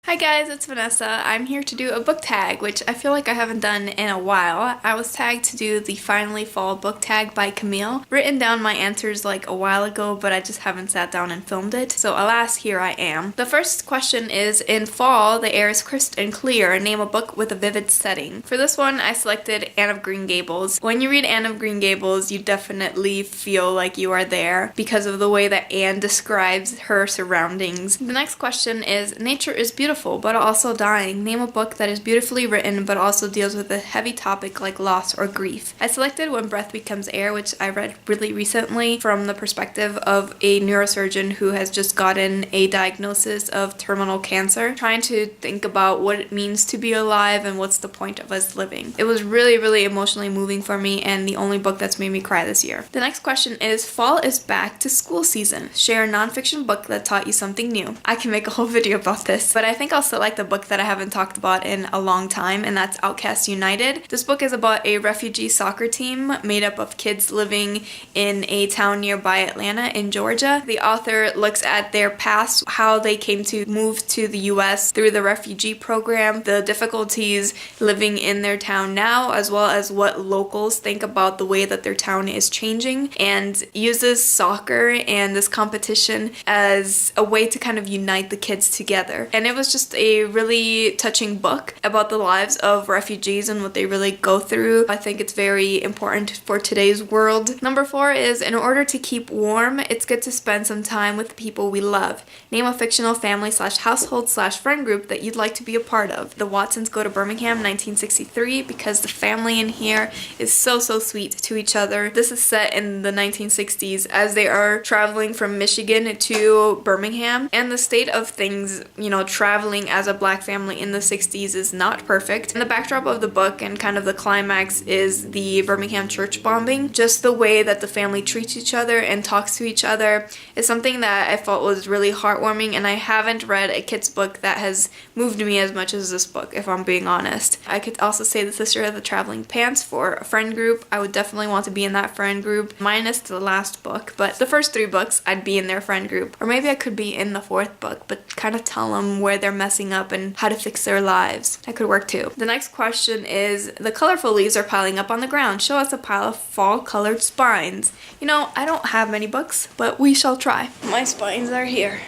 Hi guys, it's Vanessa. I'm here to do a book tag, which I feel like I haven't done in a while. I was tagged to do the Finally Fall book tag by Camille. Written down my answers like a while ago, but I just haven't sat down and filmed it. So alas, here I am. The first question is, in fall, the air is crisp and clear. Name a book with a vivid setting. For this one, I selected Anne of Green Gables. When you read Anne of Green Gables, you definitely feel like you are there because of the way that Anne describes her surroundings. The next question is, nature is beautiful but also dying. Name a book that is beautifully written but also deals with a heavy topic like loss or grief. I selected When Breath Becomes Air, which I read really recently from the perspective of a neurosurgeon who has just gotten a diagnosis of terminal cancer, trying to think about what it means to be alive and what's the point of us living. It was really emotionally moving for me and the only book that's made me cry this year. The next question is, fall is back to school season. Share a nonfiction book that taught you something new. I can make a whole video about this, but I think I'll select a book that I haven't talked about in a long time, and that's Outcasts United. This book is about a refugee soccer team made up of kids living in a town nearby Atlanta in Georgia. The author looks at their past, how they came to move to the US through the refugee program, the difficulties living in their town now, as well as what locals think about the way that their town is changing, and uses soccer and this competition as a way to kind of unite the kids together. And it was just a really touching book about the lives of refugees and what they really go through. I think it's very important for today's world. Number 4 is, in order to keep warm, it's good to spend some time with the people we love. Name a fictional family / household / friend group that you'd like to be a part of. The Watsons Go to Birmingham, 1963, because the family in here is so sweet to each other. This is set in the 1960s as they are traveling from Michigan to Birmingham, and the state of things, traveling as a black family in the 60s is not perfect. And the backdrop of the book and kind of the climax is the Birmingham church bombing. Just the way that the family treats each other and talks to each other is something that I felt was really heartwarming, and I haven't read a kid's book that has moved me as much as this book, if I'm being honest. I could also say The Sisterhood of the Traveling Pants for a friend group. I would definitely want to be in that friend group, minus the last book, but the first 3 books I'd be in their friend group. Or maybe I could be in the 4th book, but kind of tell them where they're messing up and how to fix their lives. That could work too. The next question is, the colorful leaves are piling up on the ground. Show us a pile of fall colored spines. I don't have many books, but we shall try. My spines are here.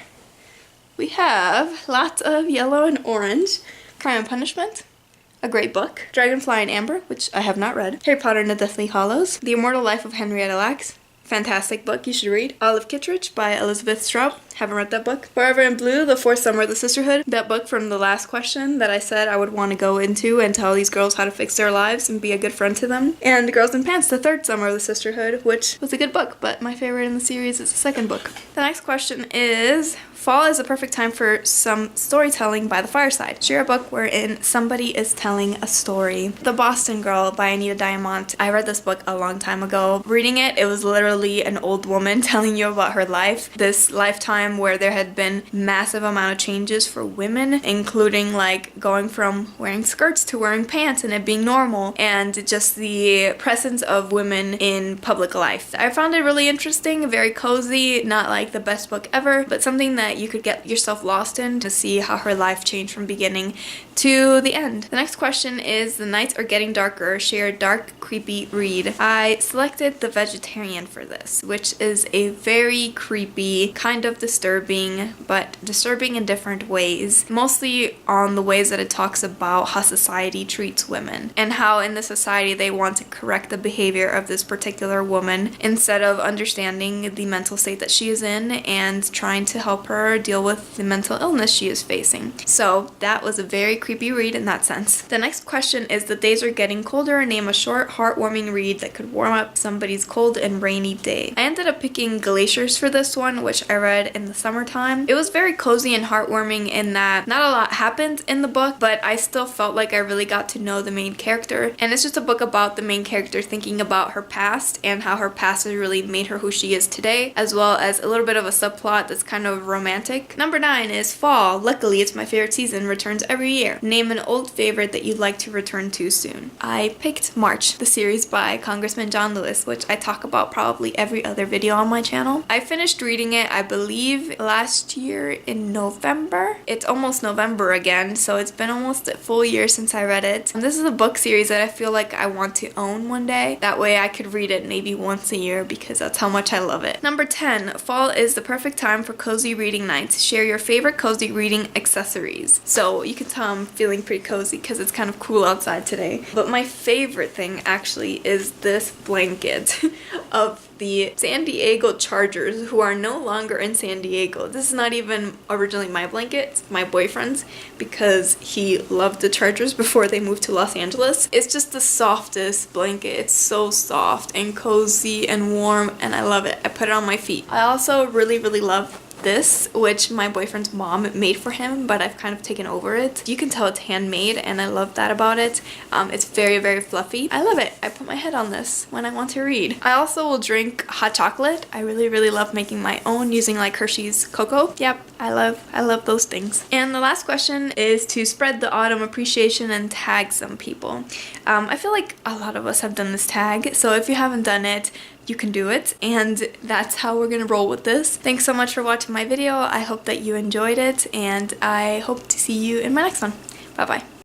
We have lots of yellow and orange. Crime and Punishment, a great book. Dragonfly and Amber, which I have not read. Harry Potter and the Deathly Hallows. The Immortal Life of Henrietta Lacks. Fantastic book, you should read. Olive Kitteridge by Elizabeth Straub. Haven't read that book. Forever in Blue, The Fourth Summer of the Sisterhood. That book from the last question that I said I would want to go into and tell these girls how to fix their lives and be a good friend to them. And Girls in Pants, The Third Summer of the Sisterhood, which was a good book, but my favorite in the series is the second book. The next question is, fall is a perfect time for some storytelling by the fireside. Share a book wherein somebody is telling a story. The Boston Girl by Anita Diamant. I read this book a long time ago. Reading it, it was literally an old woman telling you about her life. This lifetime where there had been massive amount of changes for women, including like going from wearing skirts to wearing pants and it being normal, and just the presence of women in public life. I found it really interesting, very cozy, not like the best book ever, but something that you could get yourself lost in to see how her life changed from beginning to the end. The next question is, the nights are getting darker. Share a dark, creepy read. I selected The Vegetarian for this, which is a very creepy, kind of disturbing, but disturbing in different ways. Mostly on the ways that it talks about how society treats women and how in the society they want to correct the behavior of this particular woman instead of understanding the mental state that she is in and trying to help her deal with the mental illness she is facing. So that was a very creepy read in that sense. The next question is, the days are getting colder. Name a short, heartwarming read that could warm up somebody's cold and rainy day. I ended up picking Glaciers for this one, which I read in the summertime. It was very cozy and heartwarming in that not a lot happened in the book, but I still felt like I really got to know the main character. And it's just a book about the main character thinking about her past and how her past has really made her who she is today, as well as a little bit of a subplot that's kind of romantic. Number 9 is Fall. Luckily, it's my favorite season, returns every year. 4. Name an old favorite that you'd like to return to soon. I picked March, the series by Congressman John Lewis, which I talk about probably every other video on my channel. I finished reading it, I believe, last year in November. It's almost November again, so it's been almost a full year since I read it. And this is a book series that I feel like I want to own one day. That way I could read it maybe once a year because that's how much I love it. Number 10. Fall is the perfect time for cozy reading nights. Share your favorite cozy reading accessories. So you can tell I'm feeling pretty cozy because it's kind of cool outside today. But my favorite thing actually is this blanket of the San Diego Chargers, who are no longer in San Diego. This is not even originally my blanket, it's my boyfriend's, because he loved the Chargers before they moved to Los Angeles. It's just the softest blanket. It's so soft and cozy and warm, and I love it. I put it on my feet. I also really love this, which my boyfriend's mom made for him, but I've kind of taken over it. You can tell it's handmade, and I love that about it. It's very fluffy. I love it. I put my head on this when I want to read. I also will drink hot chocolate. I really love making my own using like Hershey's cocoa. Yep, I love those things. And the last question is to spread the autumn appreciation and tag some people. I feel like a lot of us have done this tag, so if you haven't done it, you can do it, and that's how we're gonna roll with this. Thanks so much for watching my video. I hope that you enjoyed it, and I hope to see you in my next one. Bye bye.